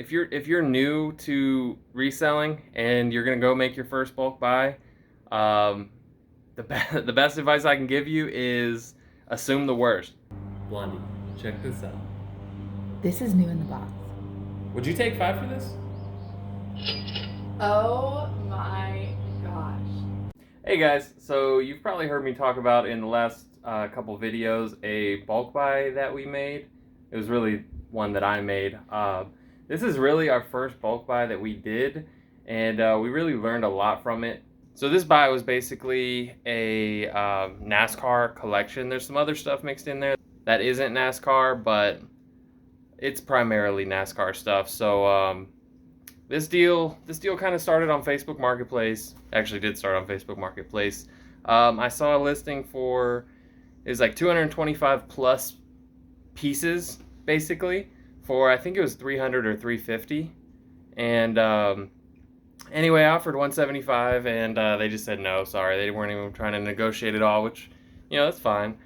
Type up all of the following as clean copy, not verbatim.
if you're new to reselling and you're gonna go make your first bulk buy, um, the best advice I can give you is assume the worst. Blondie, check this out. This is new in the box. Would you take 5 for this? Oh my gosh. Hey guys, so you've probably heard me talk about in the last couple videos a bulk buy that we made. It was really one that I made. This is really our first bulk buy that we did, and we really learned a lot from it. So this buy was basically a NASCAR collection. There's some other stuff mixed in there that isn't NASCAR, but it's primarily NASCAR stuff. So this deal kind of started on Facebook Marketplace. Actually did start on Facebook Marketplace. I saw a listing for, it was like 225 plus pieces basically for, I think it was 300 or 350. And anyway, I offered 175 and they just said no, sorry. They weren't even trying to negotiate at all, which, that's fine.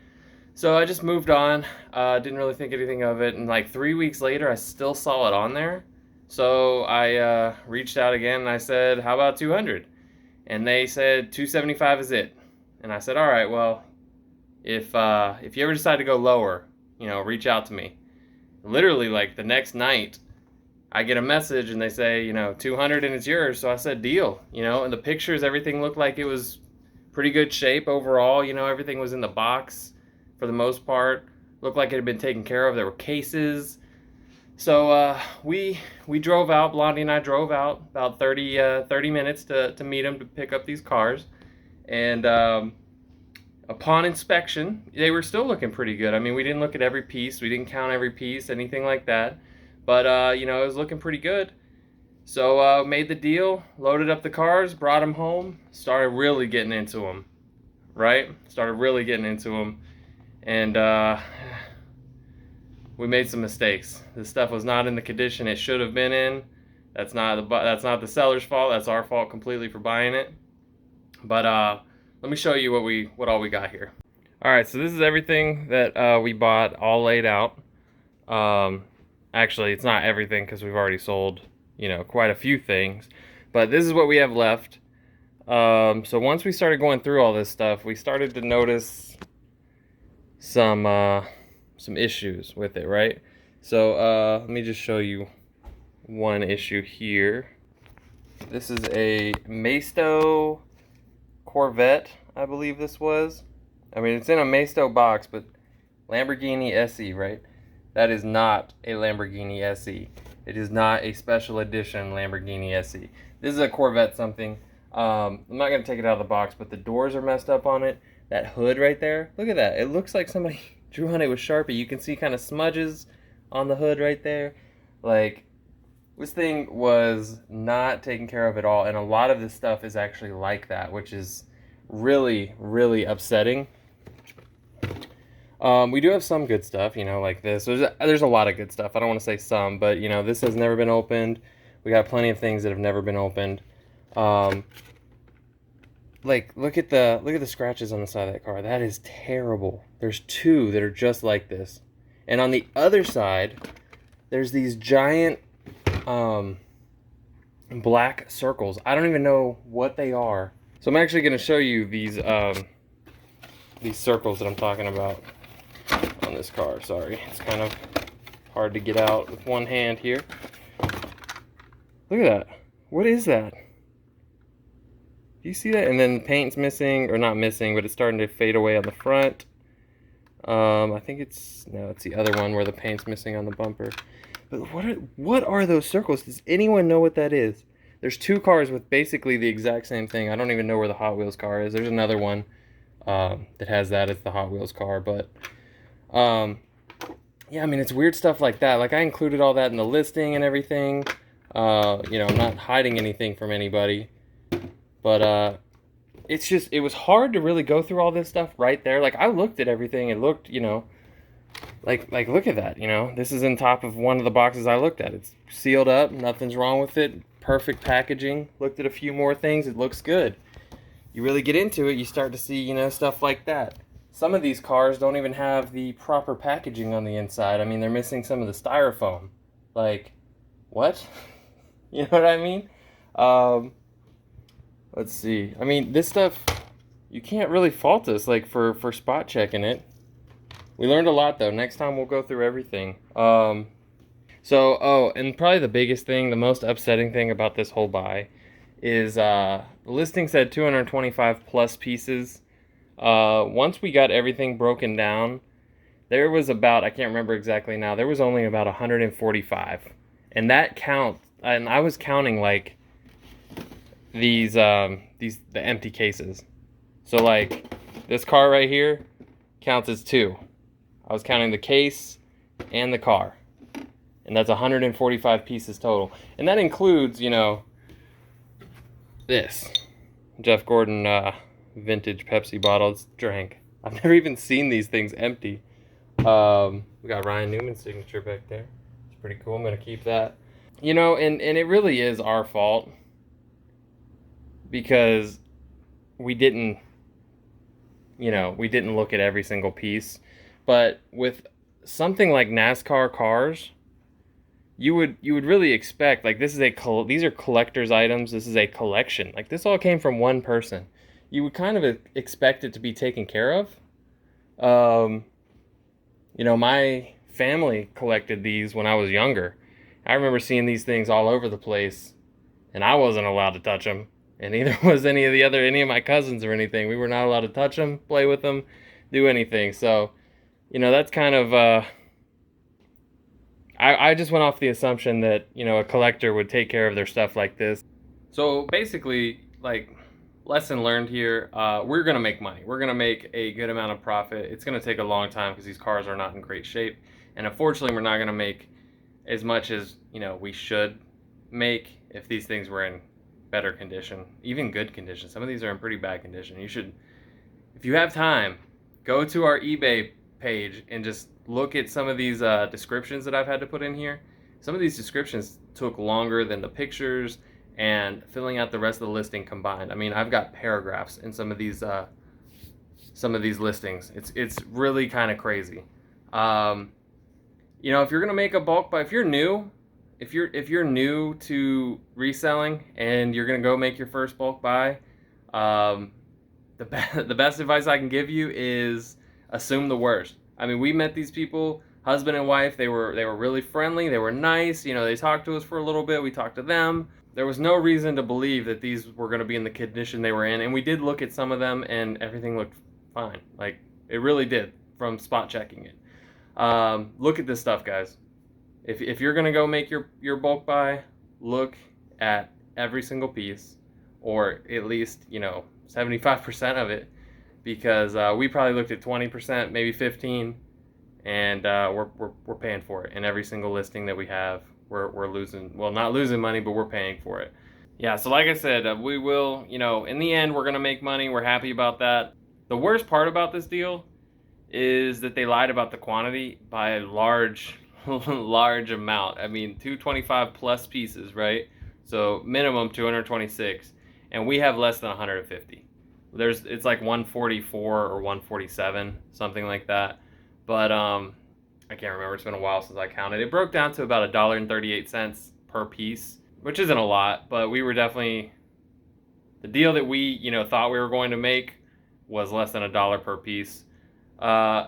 So I just moved on, didn't really think anything of it, and like 3 weeks later I still saw it on there. So I reached out again and I said, how about 200? And they said 275 is it. And I said, all right, well, if you ever decide to go lower, reach out to me. Literally, like the next night, I get a message and they say, 200 and it's yours. So I said, deal. And the pictures, everything looked like it was pretty good shape overall. Everything was in the box for the most part. Looked like it had been taken care of. There were cases. So we drove out, Blondie and I drove out about 30 minutes to meet them to pick up these cars. And upon inspection, they were still looking pretty good. I mean, we didn't look at every piece. We didn't count every piece, anything like that. But, it was looking pretty good. So made the deal, loaded up the cars, brought them home, started really getting into them, right? Started really getting into them. And we made some mistakes. This stuff was not in the condition it should have been in. That's not the seller's fault. That's our fault completely for buying it. But let me show you what all we got here. All right, so this is everything that we bought, all laid out. Actually, it's not everything because we've already sold, quite a few things. But this is what we have left. So once we started going through all this stuff, we started to notice some issues with it, right? So let me just show you one issue here. This is a Maisto Corvette, I believe this was. I mean, it's in a Maisto box, but Lamborghini SE, right? That is not a Lamborghini SE. It is not a special edition Lamborghini SE. This is a Corvette something. I'm not going to take it out of the box, but the doors are messed up on it. That hood right there, look at that. It looks like somebody drew on it with Sharpie. You can see kind of smudges on the hood right there. Like, this thing was not taken care of at all, and a lot of this stuff is actually like that, which is really, really upsetting. We do have some good stuff, like this. There's a lot of good stuff. I don't want to say some, but, this has never been opened. We got plenty of things that have never been opened. Like, look at the scratches on the side of that car. That is terrible. There's two that are just like this. And on the other side, there's these giant black circles. I don't even know what they are. So I'm actually going to show you these circles that I'm talking about on this car. Sorry, it's kind of hard to get out with one hand here. Look at that. What is that? Do you see that? And then the paint's missing, or not missing, but it's starting to fade away on the front. I think it's the other one where the paint's missing on the bumper. But what are those circles? Does anyone know what that is? There's two cars with basically the exact same thing. I don't even know where the Hot Wheels car is. There's another one that has that as the Hot Wheels car, but yeah, I mean, it's weird stuff like that. Like, I included all that in the listing and everything. I'm not hiding anything from anybody. But it was hard to really go through all this stuff right there. Like, I looked at everything. It looked, like look at that, This is in top of one of the boxes I looked at. It's sealed up. Nothing's wrong with it. Perfect packaging. Looked at a few more things. It looks good. You really get into it, you start to see, stuff like that. Some of these cars don't even have the proper packaging on the inside. I mean, they're missing some of the styrofoam. Like, what? You know what I mean? Let's see. I mean, this stuff, you can't really fault us, like, for spot checking it. We learned a lot, though. Next time we'll go through everything. Oh, and probably the biggest thing, the most upsetting thing about this whole buy is the listing said 225 plus pieces. Once we got everything broken down, there was about, I can't remember exactly now, there was only about 145. And that count, and I was counting like the empty cases. So like this car right here counts as 2. I was counting the case and the car. And that's 145 pieces total. And that includes, you know, this Jeff Gordon vintage Pepsi bottles drank. I've never even seen these things empty. We got Ryan Newman's signature back there. It's pretty cool. I'm gonna keep that. You know, and it really is our fault because we didn't look at every single piece. But with something like NASCAR cars, you would really expect, like, these are collector's items. This is a collection. Like, this all came from one person. You would kind of expect it to be taken care of. You know, my family collected these when I was younger. I remember seeing these things all over the place, and I wasn't allowed to touch them, and neither was any of my cousins or anything. We were not allowed to touch them, play with them, do anything. So, you know, that's kind of I just went off the assumption that, you know, a collector would take care of their stuff like this. So basically, like, lesson learned here, we're going to make money. We're going to make a good amount of profit. It's going to take a long time because these cars are not in great shape. And unfortunately, we're not going to make as much as, you know, we should make if these things were in better condition, even good condition. Some of these are in pretty bad condition. You should, if you have time, go to our eBay page and just look at some of these descriptions that I've had to put in here. Some of these descriptions took longer than the pictures and filling out the rest of the listing combined. I mean, I've got paragraphs in some of these listings. It's really kind of crazy. You know, if you're gonna make a bulk buy, if you're new to reselling and you're gonna go make your first bulk buy, the best advice I can give you is assume the worst. I mean, we met these people, husband and wife. They were really friendly. They were nice. You know, they talked to us for a little bit. We talked to them. There was no reason to believe that these were going to be in the condition they were in. And we did look at some of them, and everything looked fine. Like, it really did from spot checking it. Look at this stuff, guys. If you're going to go make your bulk buy, look at every single piece, or at least, you know, 75% of it. Because we probably looked at 20%, maybe 15%, and we're paying for it. In every single listing that we have, we're losing, well, not losing money, but we're paying for it. Yeah, so like I said, we will, you know, in the end, we're going to make money. We're happy about that. The worst part about this deal is that they lied about the quantity by a large amount. I mean, 225 plus pieces, right? So minimum 226, and we have less than 150. It's like 144 or 147, something like that. But I can't remember. It's been a while since I counted. It broke down to about $1.38 per piece, which isn't a lot, but we were definitely, the deal that we, you know, thought we were going to make was less than $1 per piece.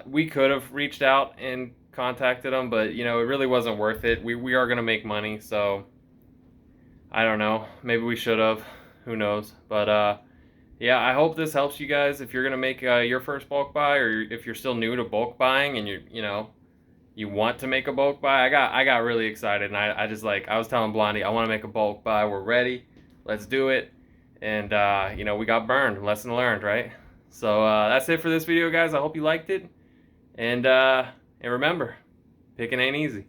We could have reached out and contacted them, but, you know, it really wasn't worth it. We are going to make money, so I don't know. Maybe we should have. Who knows? But yeah, I hope this helps you guys if you're gonna make your first bulk buy, or if you're still new to bulk buying and you want to make a bulk buy. I got really excited, and I just, like, I was telling Blondie, I want to make a bulk buy. We're ready. Let's do it. And you know, we got burned. Lesson learned, right? So that's it for this video, guys. I hope you liked it. And remember, picking ain't easy.